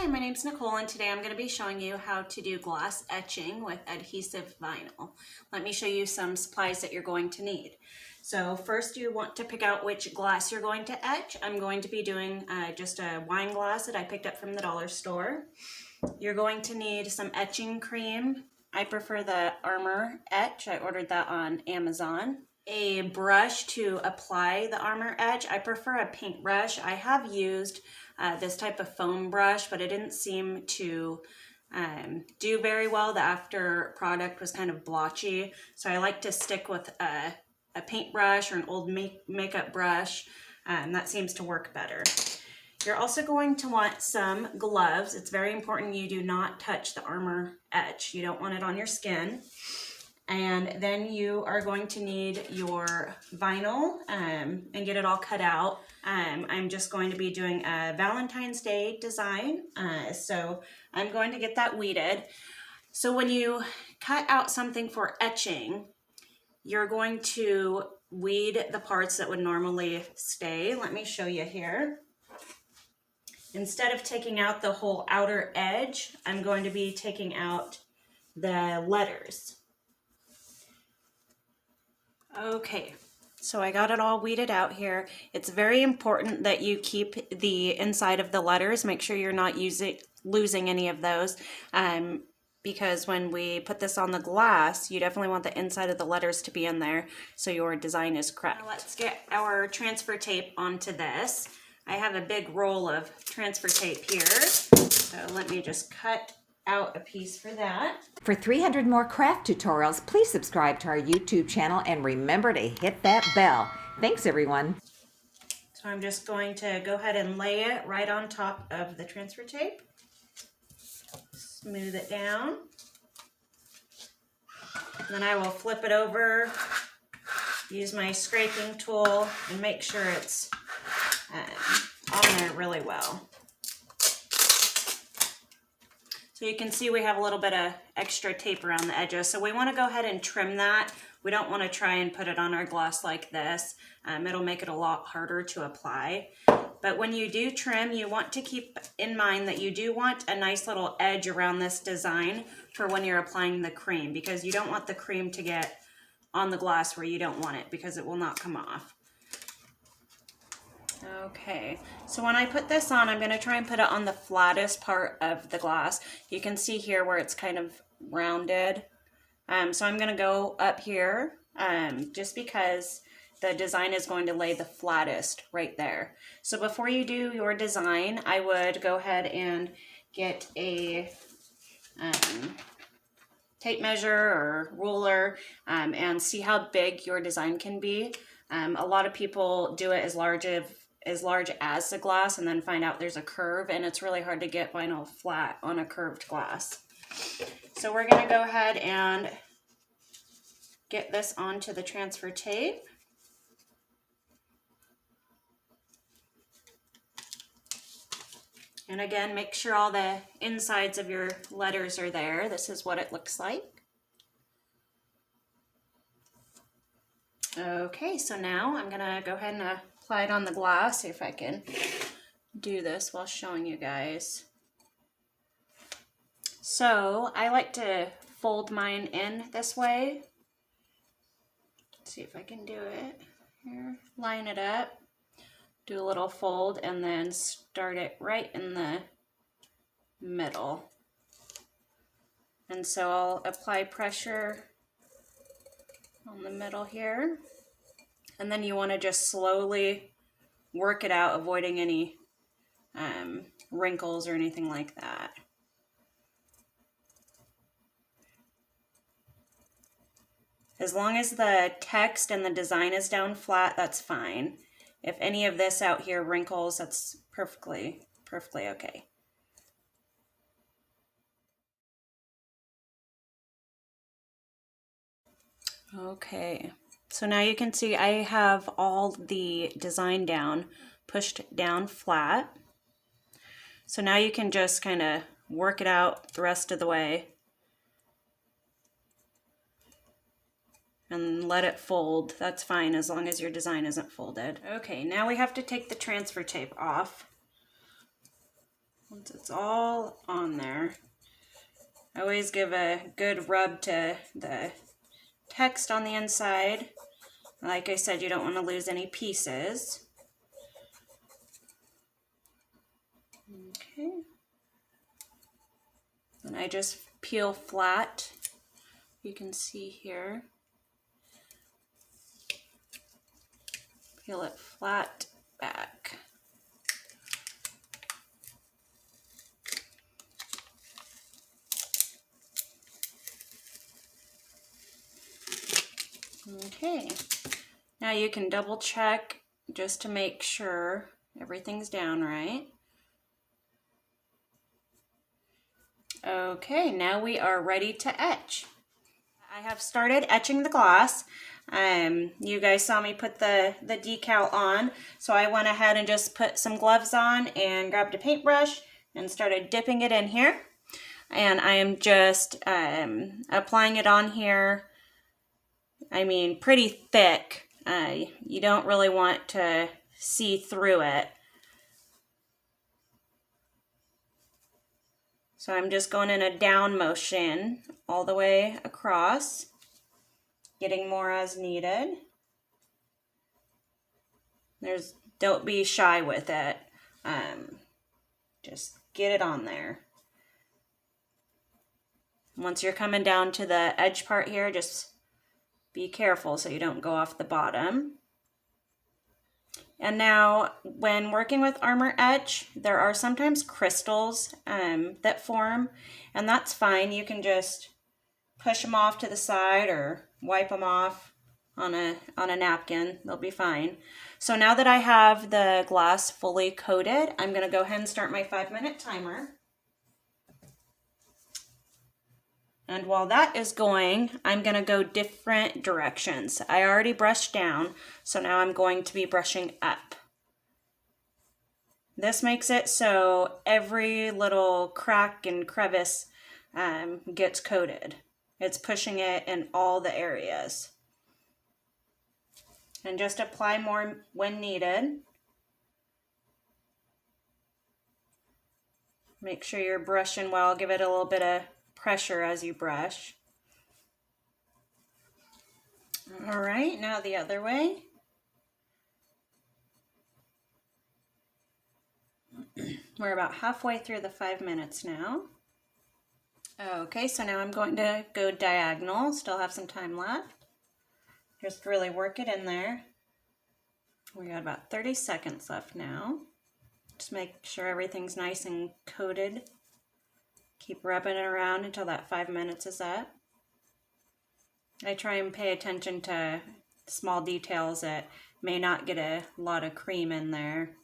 Hi, my name's Nicole and today I'm going to be showing you how to do glass etching with adhesive vinyl. Let me show you some supplies that you're going to need. So first you want to pick out which glass you're going to etch. I'm going to be doing just a wine glass that I picked up from the dollar store. You're going to need some etching cream. I prefer the Armor Etch. I ordered that on Amazon. A brush to apply the Armor Etch. I prefer a paintbrush. I have used this type of foam brush, but it didn't seem to do very well. The after product was kind of blotchy, so I like to stick with a paintbrush or an old makeup brush. That seems to work better. You're also going to want some gloves. It's very important you do not touch the Armor Etch. You don't want it on your skin. And then you are going to need your vinyl and get it all cut out. I'm just going to be doing a Valentine's Day design. So I'm going to get that weeded. So when you cut out something for etching, you're going to weed the parts that would normally stay. Let me show you here. Instead of taking out the whole outer edge, I'm going to be taking out the letters. Okay, so I got it all weeded out here. It's very important that you keep the inside of the letters. Make sure you're not losing any of those because when we put this on the glass, you definitely want the inside of the letters to be in there so your design is correct. Now let's get our transfer tape onto this. I have a big roll of transfer tape here, so let me just cut out a piece for that. For 300 more craft tutorials, please subscribe to our YouTube channel and remember to hit that bell. Thanks, everyone. So I'm just going to go ahead and lay it right on top of the transfer tape. Smooth it down. And then I will flip it over, use my scraping tool, and make sure it's on there really well. So you can see we have a little bit of extra tape around the edges. So we want to go ahead and trim that. We don't want to try and put it on our glass like this. It'll make it a lot harder to apply. But when you do trim, you want to keep in mind that you do want a nice little edge around this design for when you're applying the cream, because you don't want the cream to get on the glass where you don't want it, because it will not come off. Okay, so when I put this on, I'm going to try and put it on the flattest part of the glass. You can see here where it's kind of rounded. So I'm going to go up here just because the design is going to lay the flattest right there. So before you do your design, I would go ahead and get a tape measure or ruler and see how big your design can be. A lot of people do it as large as the glass and then find out there's a curve, and it's really hard to get vinyl flat on a curved glass. So we're going to go ahead and get this onto the transfer tape. And again, make sure all the insides of your letters are there. This is what it looks like. Okay, so now I'm gonna go ahead and apply it on the glass. See if I can do this while showing you guys. So I like to fold mine in this way. Let's see if I can do it here. Line it up, do a little fold, and then start it right in the middle. And so I'll apply pressure on the middle here. And then you want to just slowly work it out, avoiding any wrinkles or anything like that. As long as the text and the design is down flat, that's fine. If any of this out here wrinkles, that's perfectly okay. Okay, so now you can see I have all the design down, pushed down flat. So now you can just kind of work it out the rest of the way and let it fold. That's fine as long as your design isn't folded. Okay, now we have to take the transfer tape off. Once it's all on there, always give a good rub to the text on the inside. Like I said, you don't want to lose any pieces. Okay. And I just peel flat. You can see here. Peel it flat back. Okay, now you can double check just to make sure everything's down right. Okay, now we are ready to etch. I have started etching the glass. You guys saw me put the decal on, so I went ahead and just put some gloves on and grabbed a paintbrush and started dipping it in here. And I am just applying it on here. I mean, pretty thick. You don't really want to see through it. So I'm just going in a down motion all the way across, getting more as needed. Don't be shy with it. Just get it on there. Once you're coming down to the edge part here, just be careful so you don't go off the bottom. And now, when working with Armor Etch, there are sometimes crystals that form, and that's fine. You can just push them off to the side or wipe them off on a napkin. They'll be fine. So now that I have the glass fully coated, I'm going to go ahead and start my 5-minute timer. And while that is going, I'm going to go different directions. I already brushed down, so now I'm going to be brushing up. This makes it so every little crack and crevice gets coated. It's pushing it in all the areas. And just apply more when needed. Make sure you're brushing well. Give it a little bit of pressure as you brush. All right, now the other way. We're about halfway through the 5 minutes now. Okay, so now I'm going to go diagonal. Still have some time left. Just really work it in there. We got about 30 seconds left now. Just make sure everything's nice and coated. Keep rubbing it around until that 5 minutes is up. I try and pay attention to small details that may not get a lot of cream in there.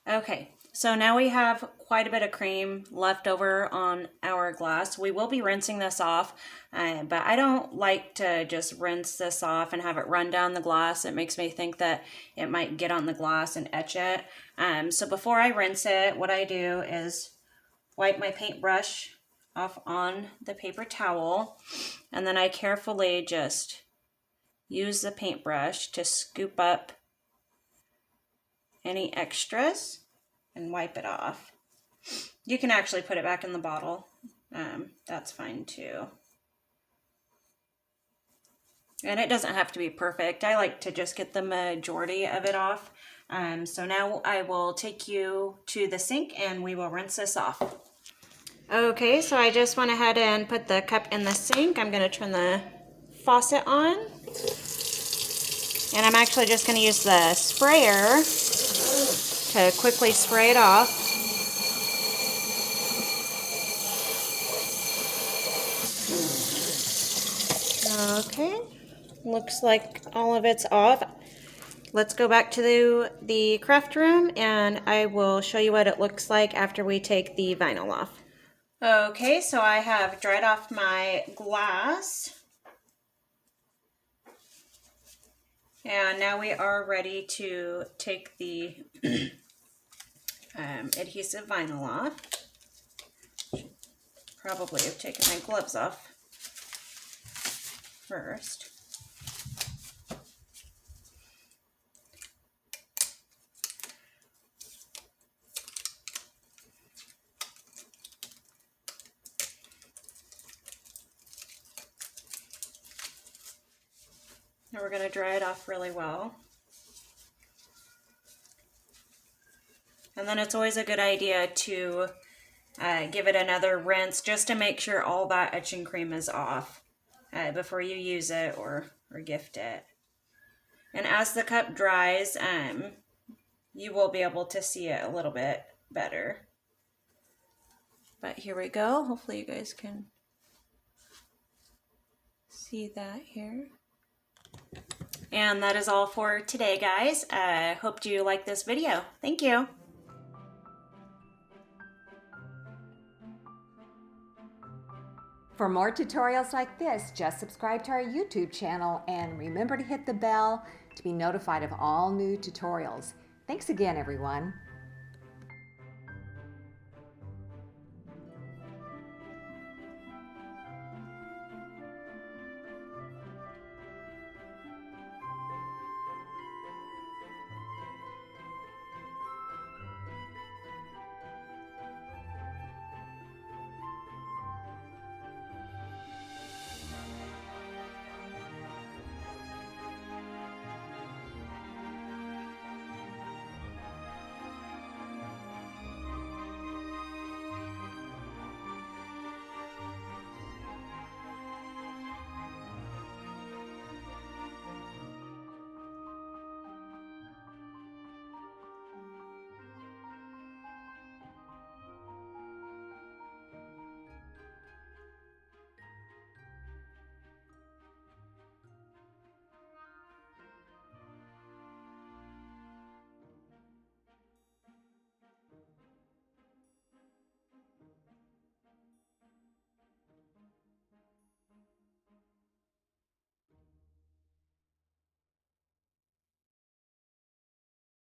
Okay, so now we have quite a bit of cream left over on our glass. We will be rinsing this off, but I don't like to just rinse this off and have it run down the glass. It makes me think that it might get on the glass and etch it. So before I rinse it, what I do is wipe my paintbrush off on the paper towel, and then I carefully just use the paintbrush to scoop up any extras and wipe it off. You can actually put it back in the bottle. That's fine too. And it doesn't have to be perfect. I like to just get the majority of it off. So now I will take you to the sink and we will rinse this off. Okay, so I just went ahead and put the cup in the sink. I'm going to turn the faucet on. And I'm actually just going to use the sprayer to quickly spray it off. Okay, looks like all of it's off. Let's go back to the craft room and I will show you what it looks like after we take the vinyl off. Okay, so I have dried off my glass. And now we are ready to take the adhesive vinyl off. Probably have taken my gloves off first. And we're going to dry it off really well. And then it's always a good idea to give it another rinse just to make sure all that etching cream is off before you use it or gift it. And as the cup dries, you will be able to see it a little bit better. But here we go. Hopefully you guys can see that here. And that is all for today, guys. Hope you like this video. Thank you. For more tutorials like this, just subscribe to our YouTube channel and remember to hit the bell to be notified of all new tutorials. Thanks again, everyone.